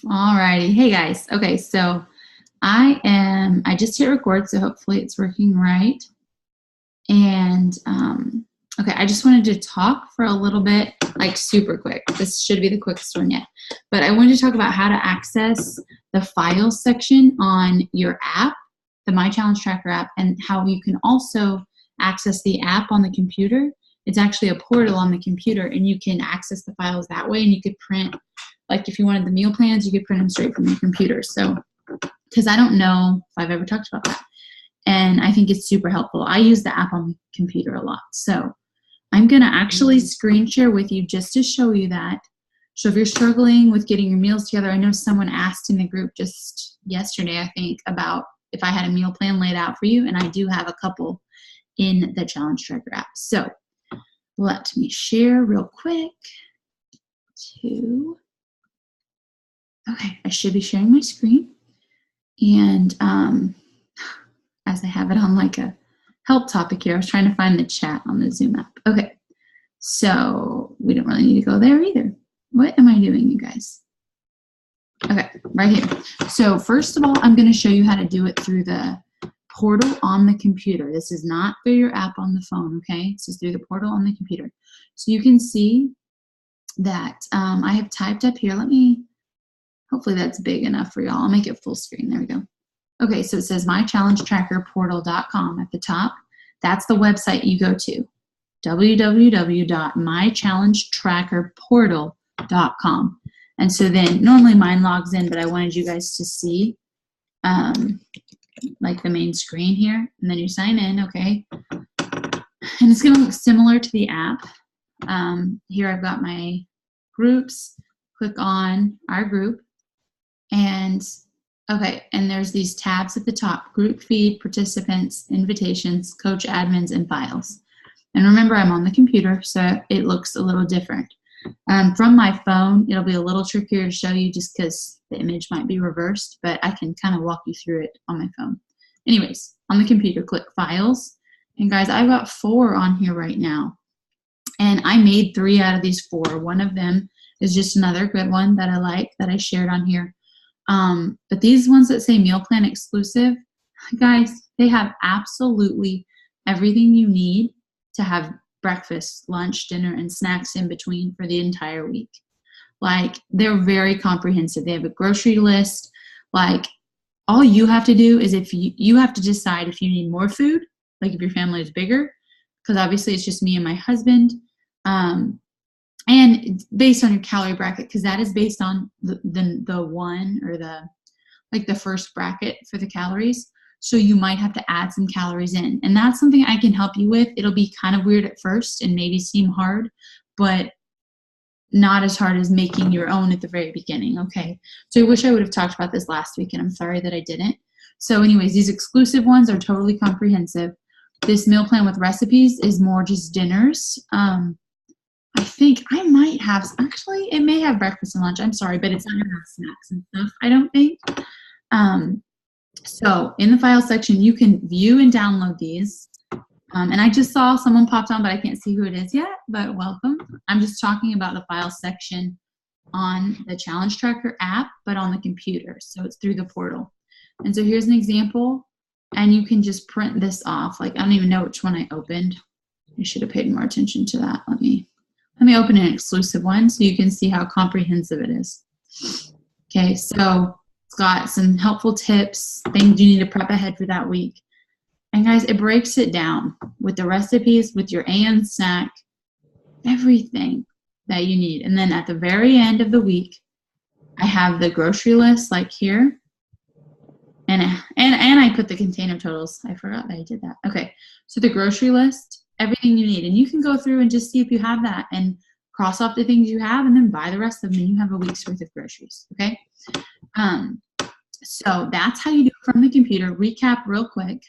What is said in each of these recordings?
Alrighty. Hey guys. Okay, so I just hit record, so hopefully it's working right. And okay, I just wanted to talk for a little bit, like super quick. This should be the quickest one yet. But I wanted to talk about how to access the files section on your app, the My Challenge Tracker app, and how you can also access the app on the computer. It's actually a portal on the computer, and you can access the files that way, and you could print, like if you wanted the meal plans, you could print them straight from your computer. So, because I don't know if I've ever talked about that. And I think it's super helpful. I use the app on the computer a lot. So I'm going to actually screen share with you just to show you that. So if you're struggling with getting your meals together, I know someone asked in the group just yesterday, I think, about if I had a meal plan laid out for you, and I do have a couple in the Challenge Tracker app. So let me share real quick to, okay, I should be sharing my screen. And as I have it on like a help topic here, I was trying to find the chat on the Zoom app. Okay, so we don't really need to go there either. What am I doing, you guys? Okay, right here. So first of all, I'm going to show you how to do it through the portal on the computer. This is not through your app on the phone, okay? This is through the portal on the computer. So you can see that I have typed up here. Let me, hopefully that's big enough for y'all. I'll make it full screen. There we go. Okay, so it says mychallengetrackerportal.com at the top. That's the website you go to, www.mychallengetrackerportal.com. And so then normally mine logs in, but I wanted you guys to see like the main screen here, and then you sign in, okay? And it's going to look similar to the app. Here I've got my groups. Click on our group, and okay, and there's these tabs at the top: group feed, participants, invitations, coach admins, and files. And remember, I'm on the computer, so it looks a little different. From my phone, it'll be a little trickier to show you just because the image might be reversed, but I can kind of walk you through it on my phone. Anyways, on the computer, click Files. And guys, I've got 4 on here right now. And I made 3 out of these 4. One of them is just another good one that I like, that I shared on here. But these ones that say meal plan exclusive, guys, they have absolutely everything you need to have breakfast, lunch, dinner, and snacks in between for the entire week. Like, they're very comprehensive. They have a grocery list. Like, all you have to do is if you have to decide if you need more food, like if your family is bigger, because obviously it's just me and my husband, and based on your calorie bracket, because that is based on the one or the first bracket for the calories. So you might have to add some calories in, and that's something I can help you with. It'll be kind of weird at first and maybe seem hard, but not as hard as making your own at the very beginning, okay? So I wish I would have talked about this last week, and I'm sorry that I didn't. So anyways, these exclusive ones are totally comprehensive. This meal plan with recipes is more just dinners. I think I might have, actually, it may have breakfast and lunch. I'm sorry, but it's not going to have snacks and stuff, I don't think. So in the file section, you can view and download these. And I just saw someone popped on, but I can't see who it is yet, but welcome. I'm just talking about the file section on the Challenge Tracker app, but on the computer. So it's through the portal. And so here's an example, and you can just print this off. Like, I don't even know which one I opened. I should have paid more attention to that. Let me open an exclusive one so you can see how comprehensive it is. Okay, so it's got some helpful tips, things you need to prep ahead for that week. And guys, it breaks it down with the recipes, with your AM snack, everything that you need. And then at the very end of the week, I have the grocery list like here. And I put the container totals. I forgot that I did that. Okay, so the grocery list, everything you need. And you can go through and just see if you have that and cross off the things you have and then buy the rest of them, and you have a week's worth of groceries, okay? So that's how you do it from the computer. Recap real quick.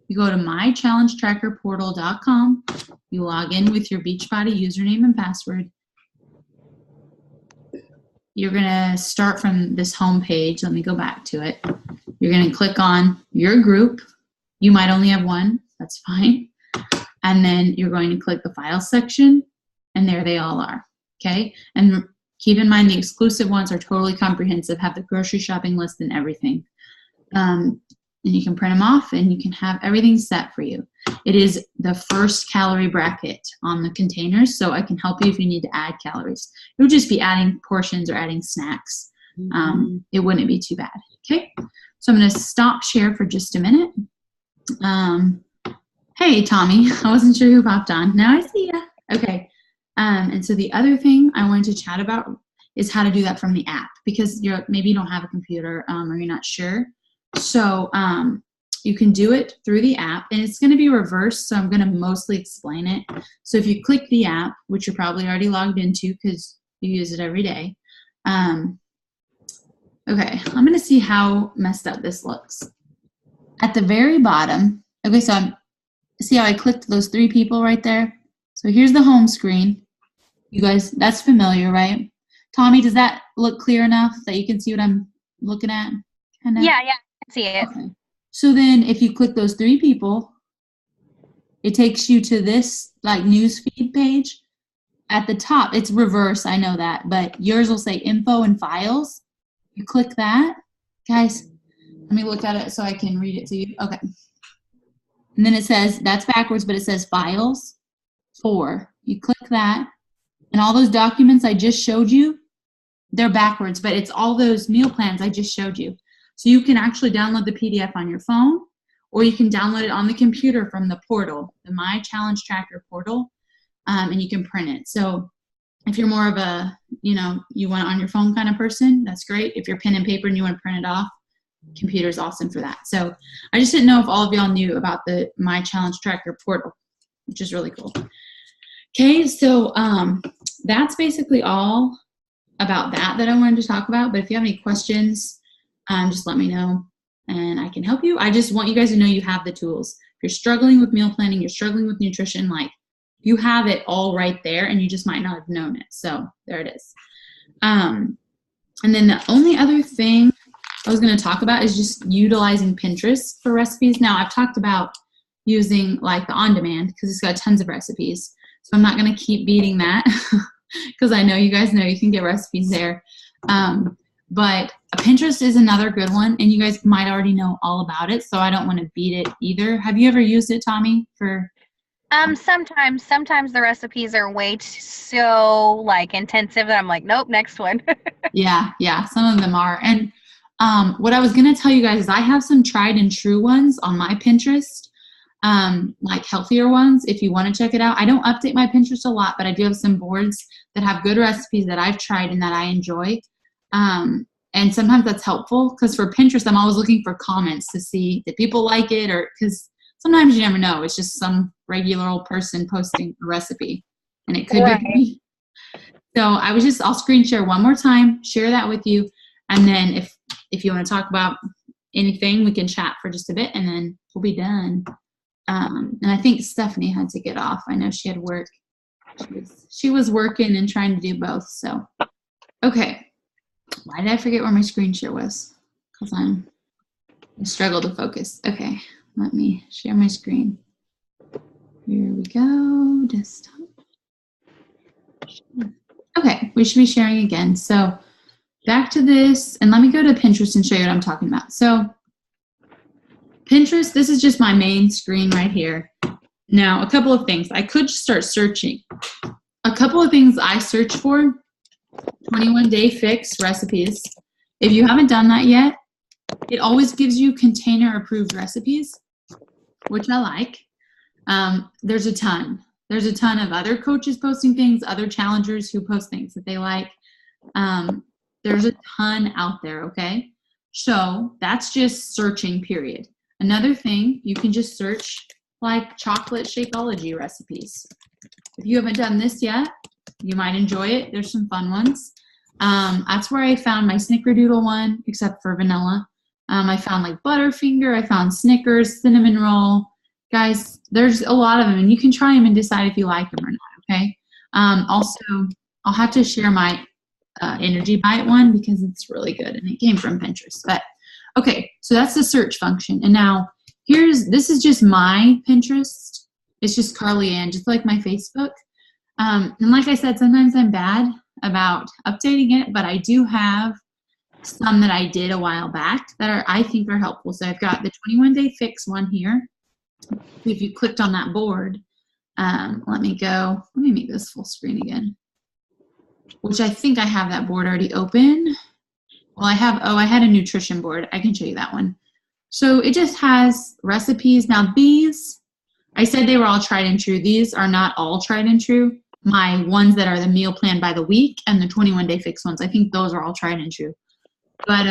You go to mychallengetrackerportal.com. You log in with your Beachbody username and password. You're going to start from this home page. Let me go back to it. You're going to click on your group. You might only have one. That's fine. And then you're going to click the file section, and there they all are. Okay? And Keep in mind the exclusive ones are totally comprehensive, have the grocery shopping list and everything. And you can print them off and you can have everything set for you. It is the first calorie bracket on the containers, so I can help you if you need to add calories. It would just be adding portions or adding snacks. It wouldn't be too bad. Okay, so I'm going to stop share for just a minute. Hey, Tommy, I wasn't sure who popped on. Now I see ya. Okay, and so the other thing I wanted to chat about is how to do that from the app, because maybe you don't have a computer or you're not sure. So you can do it through the app, and it's going to be reversed, so I'm going to mostly explain it. So if you click the app, which you're probably already logged into because you use it every day, okay, I'm going to see how messed up this looks. At the very bottom, okay, so see how I clicked those 3 people right there? So here's the home screen. You guys, that's familiar, right? Tommy, does that look clear enough that you can see what I'm looking at? Kinda? Yeah, I can see it. Okay. So then if you click those 3 people, it takes you to this like newsfeed page. At the top, it's reverse, I know that, but yours will say info and files. You click that. Guys, let me look at it so I can read it to you. Okay. And then it says, that's backwards, but it says files 4. You click that, and all those documents I just showed you, they're backwards, but it's all those meal plans I just showed you. So you can actually download the PDF on your phone, or you can download it on the computer from the portal, the My Challenge Tracker portal, and you can print it. So if you're more of a, you want it on your phone kind of person, that's great. If you're pen and paper and you want to print it off, computer's awesome for that. So I just didn't know if all of y'all knew about the My Challenge Tracker portal, which is really cool. Okay, so that's basically all about that I wanted to talk about. But if you have any questions, just let me know and I can help you. I just want you guys to know you have the tools. If you're struggling with meal planning, you're struggling with nutrition, like you have it all right there and you just might not have known it. So there it is. And then the only other thing I was going to talk about is just utilizing Pinterest for recipes. Now I've talked about using like the on-demand because it's got tons of recipes. So I'm not going to keep beating that because I know you guys know you can get recipes there. But Pinterest is another good one, and you guys might already know all about it, so I don't want to beat it either. Have you ever used it, Tommy? Sometimes the recipes are way so like intensive that I'm like, nope, next one. Yeah, some of them are. And what I was going to tell you guys is I have some tried and true ones on my Pinterest, like healthier ones if you want to check it out. I don't update my Pinterest a lot, but I do have some boards that have good recipes that I've tried and that I enjoy. And sometimes that's helpful because for Pinterest, I'm always looking for comments to see if people like it, or because sometimes you never know. It's just some regular old person posting a recipe and it could be me. So I'll screen share one more time, share that with you. And then if you want to talk about anything, we can chat for just a bit and then we'll be done. And I think Stephanie had to get off. I know she had work. She was working and trying to do both. So, okay. Why did I forget where my screen share was? Because I struggle to focus. Okay, let me share my screen. Here we go, desktop. Okay, we should be sharing again. So back to this, and let me go to Pinterest and show you what I'm talking about. So Pinterest, this is just my main screen right here. Now, a couple of things. I could start searching. A couple of things I search for, 21-day fix recipes. If you haven't done that yet, it always gives you container approved recipes, which I like. There's a ton. There's a ton of other coaches posting things, other challengers who post things that they like. There's a ton out there, okay? So that's just searching, period. Another thing, you can just search like chocolate Shakeology recipes. If you haven't done this yet, you might enjoy it. There's some fun ones. That's where I found my Snickerdoodle one, except for vanilla. I found like Butterfinger. I found Snickers, cinnamon roll. Guys, there's a lot of them, and you can try them and decide if you like them or not, okay? Also, I'll have to share my Energy Bite one because it's really good, and it came from Pinterest. But, okay, so that's the search function. And now, this is just my Pinterest. It's just Carly Ann, just like my Facebook. And like I said, sometimes I'm bad about updating it, but I do have some that I did a while back that I think are helpful. So I've got the 21-day fix one here. If you clicked on that board, let me make this full screen again, which I think I have that board already open. Well, I had a nutrition board. I can show you that one. So it just has recipes. Now these, I said they were all tried and true. These are not all tried and true. My ones that are the meal plan by the week and the 21-day fix ones, I think those are all tried and true. But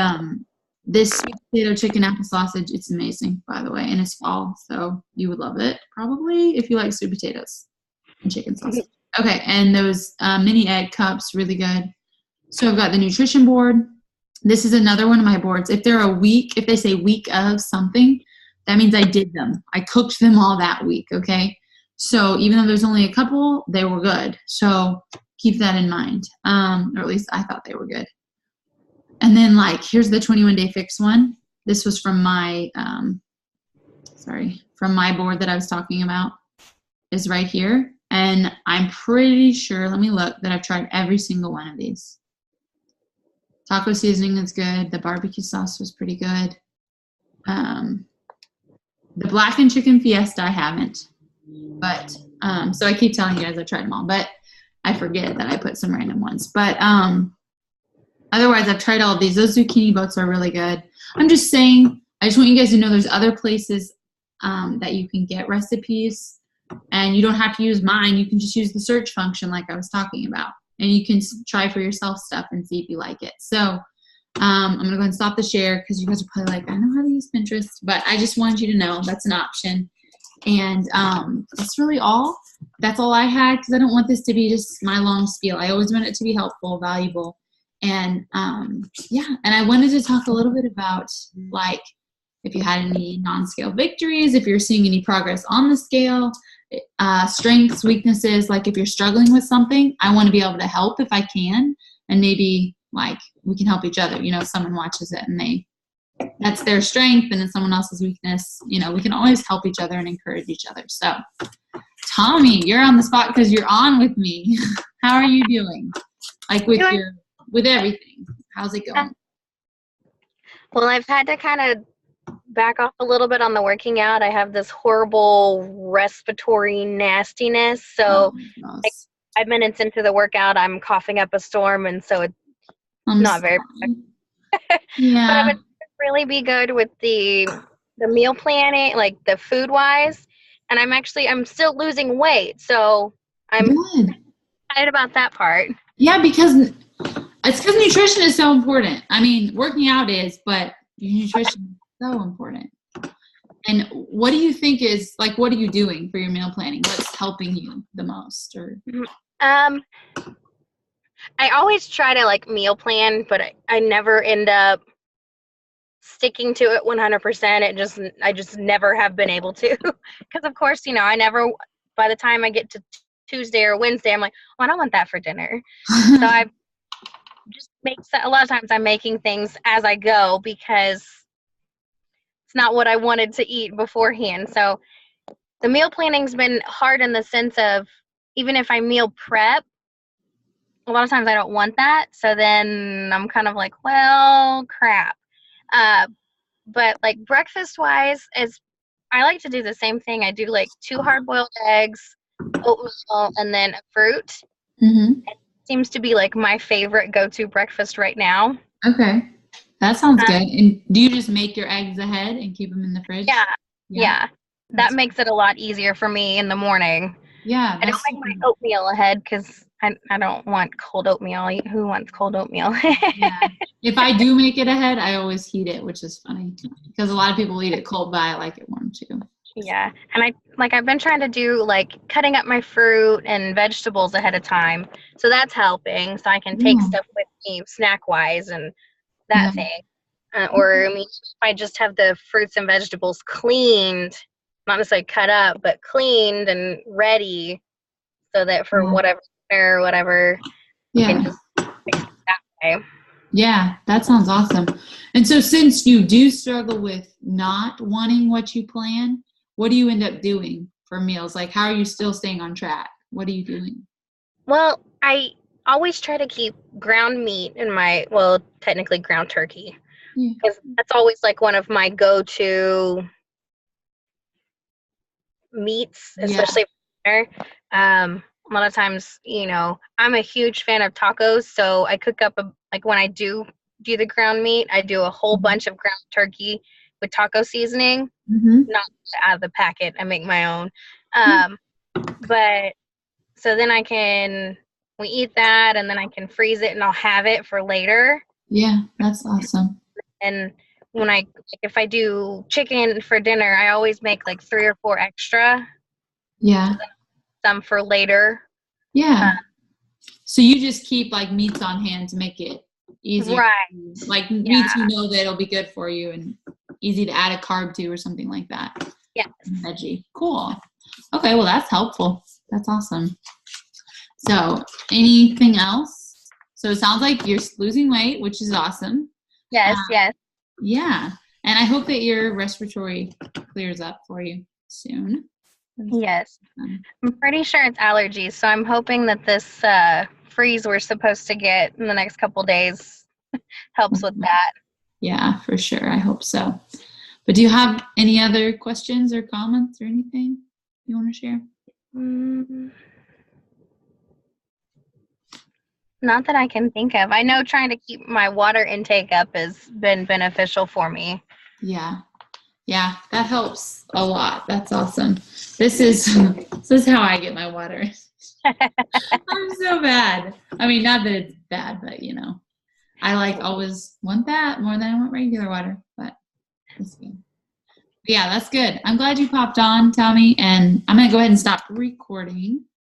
this sweet potato chicken apple sausage, it's amazing, by the way, and it's fall, so you would love it probably if you like sweet potatoes and chicken sausage. Okay, and those mini egg cups, really good. So I've got the nutrition board. This is another one of my boards. If they say week of something, that means I did them. I cooked them all that week, okay? So even though there's only a couple, they were good. So keep that in mind, or at least I thought they were good. And then here's the 21-day fix one. This was from my, from my board that I was talking about, is right here. And I'm pretty sure, let me look, that I've tried every single one of these. Taco seasoning is good. The barbecue sauce was pretty good. The blackened chicken fiesta I haven't, but so I keep telling you guys I tried them all, but I forget that I put some random ones. But otherwise, I've tried all of these. Those zucchini boats are really good. I'm just saying, I just want you guys to know there's other places that you can get recipes, and you don't have to use mine. You can just use the search function like I was talking about, and you can try for yourself stuff and see if you like it. So I'm going to go ahead and stop the share because you guys are probably like, I know how to use Pinterest, but I just wanted you to know that's an option. And that's really all. That's all I had because I don't want this to be just my long spiel. I always want it to be helpful, valuable. And yeah, and I wanted to talk a little bit about if you had any non-scale victories, if you're seeing any progress on the scale, strengths, weaknesses, if you're struggling with something, I want to be able to help if I can, and maybe we can help each other. If someone watches it and that's their strength and it's someone else's weakness, we can always help each other and encourage each other. So Tommy, you're on the spot because you're on with me. How are you doing? With everything, how's it going? Well, I've had to kind of back off a little bit on the working out. I have this horrible respiratory nastiness. So 5 minutes into the workout, I'm coughing up a storm. And so it's not very yeah. But I've been really be good with the meal planning, the food wise. And I'm still losing weight. So I'm excited about that part. Yeah, because nutrition is so important. I mean, working out is, but nutrition is so important. And what do you think is, what are you doing for your meal planning? What's helping you the most? Or I always try to meal plan, but I never end up sticking to it 100%. I just never have been able to. Because of course, by the time I get to Tuesday or Wednesday, I'm like, oh, I don't want that for dinner. So I just a lot of times I'm making things as I go because it's not what I wanted to eat beforehand. So the meal planning's been hard in the sense of even if I meal prep, a lot of times I don't want that. So then I'm kind of like, well, crap. But breakfast wise, I like to do the same thing. I do 2 hard-boiled eggs, oatmeal, and then a fruit. Mm-hmm. It seems to be my favorite go-to breakfast right now. Okay, that sounds good. And do you just make your eggs ahead and keep them in the fridge? Yeah. That makes it a lot easier for me in the morning. Yeah, I don't make my oatmeal ahead because I don't want cold oatmeal. Who wants cold oatmeal? Yeah. If I do make it ahead, I always heat it, which is funny because a lot of people eat it cold, but I like it warm too. Yeah, and I've been trying to do cutting up my fruit and vegetables ahead of time, so that's helping. So I can take stuff with me snack wise and that thing. Or if I just have the fruits and vegetables cleaned, not necessarily cut up, but cleaned and ready, so that for whatever, you can just fix it that way. Yeah, that sounds awesome. And so since you do struggle with not wanting what you plan, what do you end up doing for meals? How are you still staying on track? What are you doing? Well, I always try to keep ground meat in my, well, technically ground turkey, Yeah. because that's always like one of my go-to meats, Yeah. especially for dinner. A lot of times, I'm a huge fan of tacos, so I cook up like when I do the ground meat, I do a whole bunch of ground turkey with taco seasoning, Mm-hmm. not out of the packet. I make my own. But so then we eat that, and then I can freeze it and I'll have it for later. Yeah, that's awesome. And when if I do chicken for dinner, I always make like 3 or 4 extra, Yeah. some for later. Yeah. So you just keep like meats on hand to make it easier. Right. Like Yeah. meats you know that it'll be good for you and easy to add a carb to or something like that. Yes. Veggie. Cool. Okay, well that's helpful. That's awesome. So anything else? So it sounds like you're losing weight, which is awesome. Yes, yes. Yeah. And I hope that your respiratory clears up for you soon. Yes. I'm pretty sure it's allergies, so I'm hoping that this freeze we're supposed to get in the next couple days helps with that. Yeah, for sure. I hope so. But do you have any other questions or comments or anything you want to share? Not that I can think of. I know trying to keep my water intake up has been beneficial for me. Yeah. Yeah, that helps a lot. That's awesome. This is how I get my water. I'm so bad. I mean, not that it's bad, but I always want that more than I want regular water, but it's good. Yeah, that's good. I'm glad you popped on, Tommy, and I'm going to go ahead and stop recording.